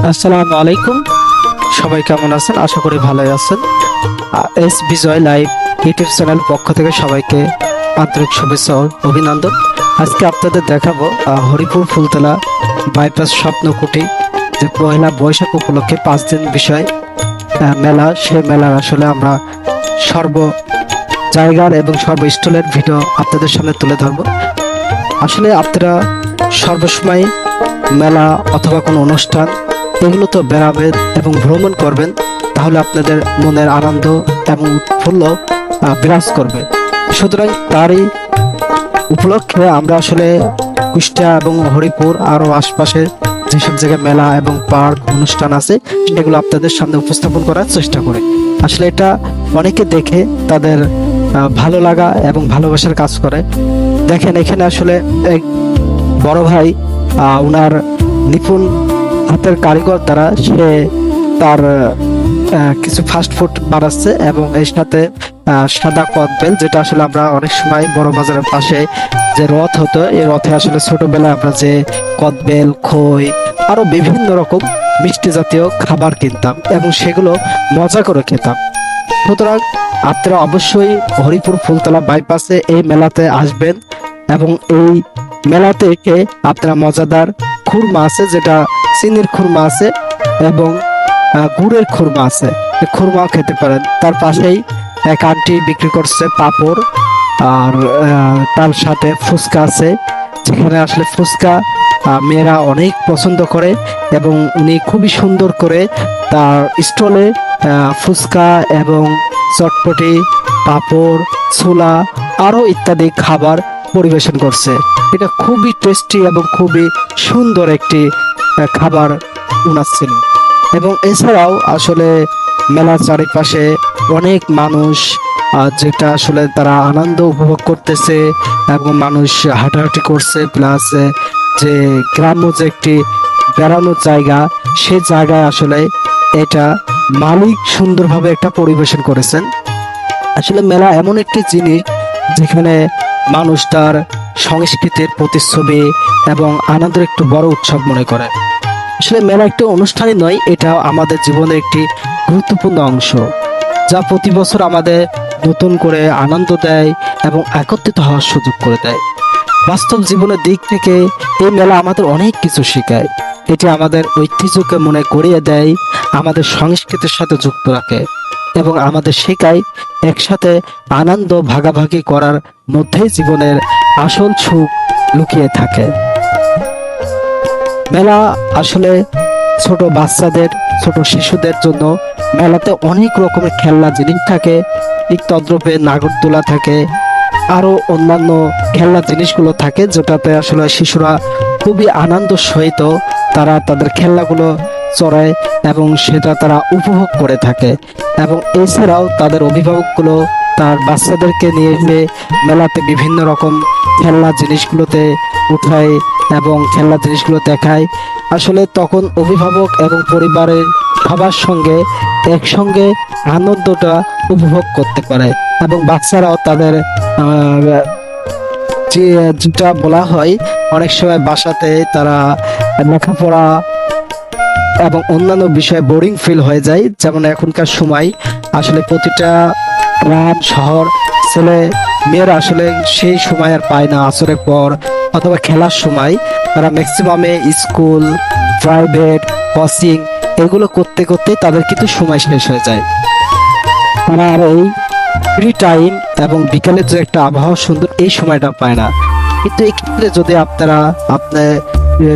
আসসালামু আলাইকুম। সবাই কেমন আছেন? আশা করি ভালোই আছেন। এস বিজয় লাইভ ইউটিউব চ্যানেল পক্ষ থেকে সবাইকে আন্তরিক শুভেচ্ছা ও অভিনন্দন। আজকে আপনাদের দেখাবো হরিপুর ফুলতলা বাইপাস স্বপ্নকুটি যে পয়লা বৈশাখ উপলক্ষে 5 দিন বিষয় মেলা। সেই মেলার আসলে আমরা সর্ব জায়গার এবং সর্ব স্টলের ভিডিও আপনাদের সামনে তুলে ধরবো। আসলে আপনারা সর্বসময় মেলা অথবা কোনো অনুষ্ঠান এগুলো তো বেড়াবেন এবং ভ্রমণ করবেন, তাহলে আপনাদের মনের আনন্দ এবং উৎফুল্ল বিরাজ করবে। সুতরাং তারই উপলক্ষে আমরা আসলে কুষ্টিয়া এবং হরিপুর আরও আশপাশে যেসব জায়গায় মেলা এবং পার্ক অনুষ্ঠান আছে সেগুলো আপনাদের সামনে উপস্থাপন করার চেষ্টা করি। আসলে এটা অনেকে দেখে তাদের ভালো লাগা এবং ভালোবাসার কাজ করে। দেখেন এখানে আসলে এক বড় ভাই ওনার নিপুণ হাতের কারিগর দ্বারা সে তার কিছু ফাস্ট ফুড বানাচ্ছে এবং এর সাথে সাদা কদবেল, যেটা আসলে আমরা অনেক সময় বড় বাজারের পাশে যে রথ হতো, এই রথে আসলে ছোটবেলায় আমরা যে কদবেল, খই আরো বিভিন্ন রকম মিষ্টি জাতীয় খাবার কিনতাম এবং সেগুলো মজা করে খেতাম। সুতরাং আপনারা অবশ্যই হরিপুর ফুলতলা বাইপাসে এই মেলাতে আসবেন এবং এই মেলাতে এসে আপনারা মজাদার খুরমা আছে, যেটা চিনির খুরমা আছে এবং গুড়ের খুরমা আছে, খুরমাও খেতে পারেন। তার পাশেই এক আন্টি বিক্রি করছে পাপড়, আর তার সাথে ফুচকা আছে, যেখানে আসলে ফুচকা মেয়েরা অনেক পছন্দ করে এবং উনি খুবই সুন্দর করে তার স্টলে ফুচকা এবং চটপটি, পাপড়, ছোলা আরো ইত্যাদি খাবার পরিবেশন করছে। এটা খুবই টেস্টি এবং খুবই সুন্দর একটি খাবার উনার ছিল। এবং এছাড়াও আসলে মেলার চারিপাশে অনেক মানুষ, যেটা আসলে তারা আনন্দ উপভোগ করতেছে এবং মানুষ হাঁটাহাঁটি করছে, প্লাস যে গ্রাম্য যে একটি বেড়ানোর জায়গা, সে জায়গায় আসলে এটা মালিক সুন্দরভাবে একটা পরিবেশন করেছেন। আসলে মেলা এমন একটি জিনিস যেখানে মানুষ তার সংস্কৃতির প্রতিচ্ছবি এবং আনন্দের একটু বড় উৎসব মনে করে। আসলে মেলা একটি অনুষ্ঠানই নয়, এটা আমাদের জীবনের একটি গুরুত্বপূর্ণ অংশ, যা প্রতি বছর আমাদের নতুন করে আনন্দ দেয় এবং একত্রিত হওয়ার সুযোগ করে দেয়। বাস্তব জীবনের দিক থেকে এই মেলা আমাদের অনেক কিছু শেখায়। এটি আমাদের ঐতিহ্যকে মনে করিয়ে দেয়, আমাদের সংস্কৃতির সাথে যুক্ত রাখে এবং আমাদের শেখায় একসাথে আনন্দ ভাগাভাগি করার মধ্যেই জীবনের আসল সুখ লুকিয়ে থাকে। মেলা আসলে ছোট বাচ্চাদের, ছোট শিশুদের জন্য মেলাতে অনেক রকমের খেলনা জিনিস থাকে, ঠিক তদ্রূপে নাগরদোলা থাকে, আরো অন্যান্য খেলনা জিনিসগুলো থাকে, যেটাতে আসলে শিশুরা খুবই আনন্দ সহিত তারা তাদের খেলনাগুলো চড়ায় এবং সেটা তারা উপভোগ করে থাকে। এবং এছাড়াও তাদের অভিভাবকগুলো তার বাচ্চাদেরকে নিয়ে এসে মেলাতে বিভিন্ন রকম খেলনা জিনিসগুলোতে উঠায় এবং খেলনা জিনিসগুলো দেখায়। আসলে তখন অভিভাবক এবং পরিবারের সবার সঙ্গে একসঙ্গে আনন্দটা উপভোগ করতে পারে এবং বাচ্চারাও তাদের যেটা বলা হয় অনেক সময় বাসাতে তারা লেখাপড়া এবং অন্যান্য বিষয়ে বোরিং ফিল হয়ে যায়। যেমন এখনকার সময় আসলে প্রতিটা গ্রাম শহর ছেলে মেয়েরা আসলে সেই সময় আর পায় না, আসরের পর অথবা খেলার সময় তারা ম্যাক্সিমামে স্কুল, প্রাইভেট, কোচিং এগুলো করতে করতে তাদের কিন্তু সময় শেষ হয়ে যায়। তারা আর এই ফ্রি টাইম এবং বিকালের যে একটা আবহাওয়া সুন্দর এই সময়টা পায় না। কিন্তু এই ক্ষেত্রে যদি আপনারা আপনার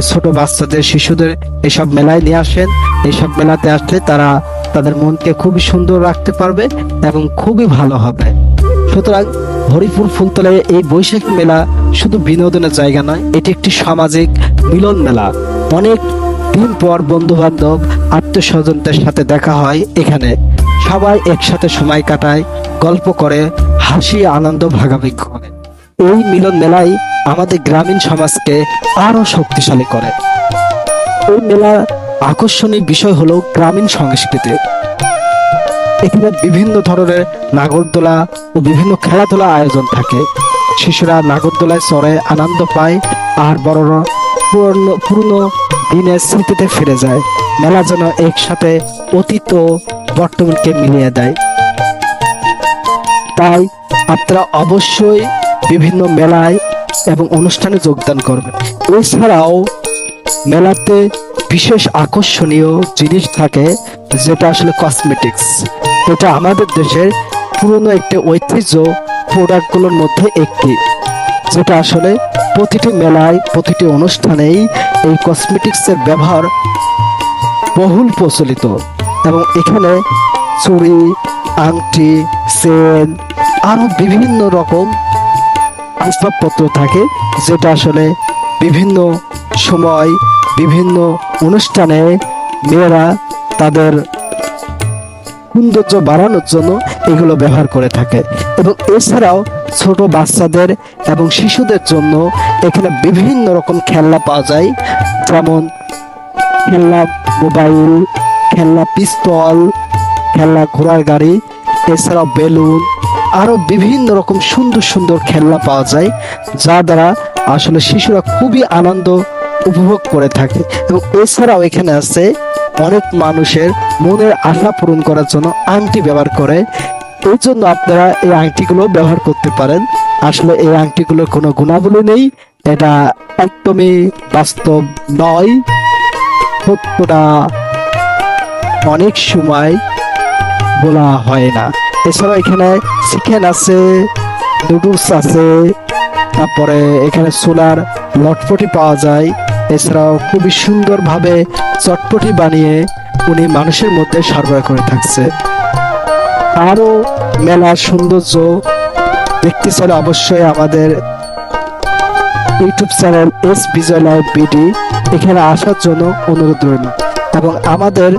ছোট বাচ্চাদের, শিশুদের এইসব মেলায় নিয়ে আসেন, এইসব মেলাতে আসলে তারা তাদের মনকে খুবই সুন্দর রাখতে পারবে এবং খুবই ভালো হবে। সুতরাং হরিপুর ফুলতলায় এই বৈশাখী মেলা শুধু বিনোদনের জায়গা নয়, এটি একটি সামাজিক মিলন মেলা। অনেক দিন পর বন্ধু বান্ধব, আত্মীয়স্বজনদের সাথে দেখা হয় এখানে, সবাই একসাথে সময় কাটায়, গল্প করে, হাসি আনন্দ ভাগাভাগি করে। এই মিলন মেলাই আমাদের গ্রামীণ সমাজকে আরো শক্তিশালী করে। এই মেলার আকর্ষণীয় বিষয় হলো গ্রামীণ সংস্কৃতি। এখানে বিভিন্ন ধরনের নাগরদোলা ও বিভিন্ন খেলাধুলা আয়োজন থাকে। শিশুরা নাগরদোলায় চড়ে আনন্দ পায় আর বড়রা পুরনো দিনের স্মৃতিতে ফিরে যায়। মেলা যেন একসাথে অতীত ও বর্তমানকে মিলিয়ে দেয়। তাই আপনারা অবশ্যই বিভিন্ন মেলায় এবং অনুষ্ঠানে যোগদান করবেন। এছাড়াও মেলাতে বিশেষ আকর্ষণীয় জিনিস থাকে, যেটা আসলে কসমেটিক্স। এটা আমাদের দেশের পুরনো একটি ঐতিহ্য প্রোডাক্টগুলোর মধ্যে একটি, যেটা আসলে প্রতিটি মেলায় প্রতিটি অনুষ্ঠানেই এই কসমেটিক্সের ব্যবহার বহুল প্রচলিত। এবং এখানে চুড়ি, আংটি, চেন আরো বিভিন্ন রকম আসবাবপত্র থাকে, যেটা আসলে বিভিন্ন সময় বিভিন্ন অনুষ্ঠানে মেয়েরা তাদের সৌন্দর্য বাড়ানোর জন্য এগুলো ব্যবহার করে থাকে। এবং এছাড়াও ছোট বাচ্চাদের এবং শিশুদের জন্য এখানে বিভিন্ন রকম খেলনা পাওয়া যায়, যেমন খেলনা মোবাইল, খেলনা পিস্তল, খেলনা ঘোড়ার গাড়ি, এছাড়াও বেলুন, আরো বিভিন্ন রকম সুন্দর সুন্দর খেলনা পাওয়া যায়, যা দ্বারা আসলে শিশুরা খুবই আনন্দ উপভোগ করে থাকে। এবং এছাড়াও এখানে আছে অনেক মানুষের মনের আশা পূরণ করার জন্য আংটি ব্যবহার করে। এই জন্য আপনারা এই আংটিগুলো ব্যবহার করতে পারেন। আসলে এই আংটিগুলোর কোনো গুণাবলী নেই, এটা একদমই বাস্তব নয়, সত্যটা অনেক সময় বলা হয় না। এছাড়াও এখানে চিকেন আছে, নুডলস আছে, তারপরে এখানে সোলার লটপটি পাওয়া যায়। এছাড়াও খুবই সুন্দরভাবে চটপটি বানিয়ে উনি মানুষের মধ্যে সরবরাহ করে থাকছে। আরো মেলার সৌন্দর্য দেখতে চাইলে অবশ্যই আমাদের ইউটিউব চ্যানেল এস বিজয় লাইভ বিডি এখানে আসার জন্য অনুরোধ রইল। এবং আমাদের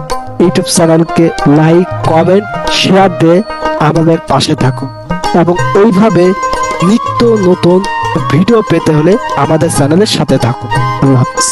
ইউটিউব চ্যানেলকে লাইক, কমেন্ট, শেয়ার দিয়ে আমাদের পাশে থাকুন। এবং এইভাবে নিত্য নতুন ভিডিও পেতে হলে আমাদের চ্যানেলের সাথে থাকুন। আল্লাহ হাফেজ।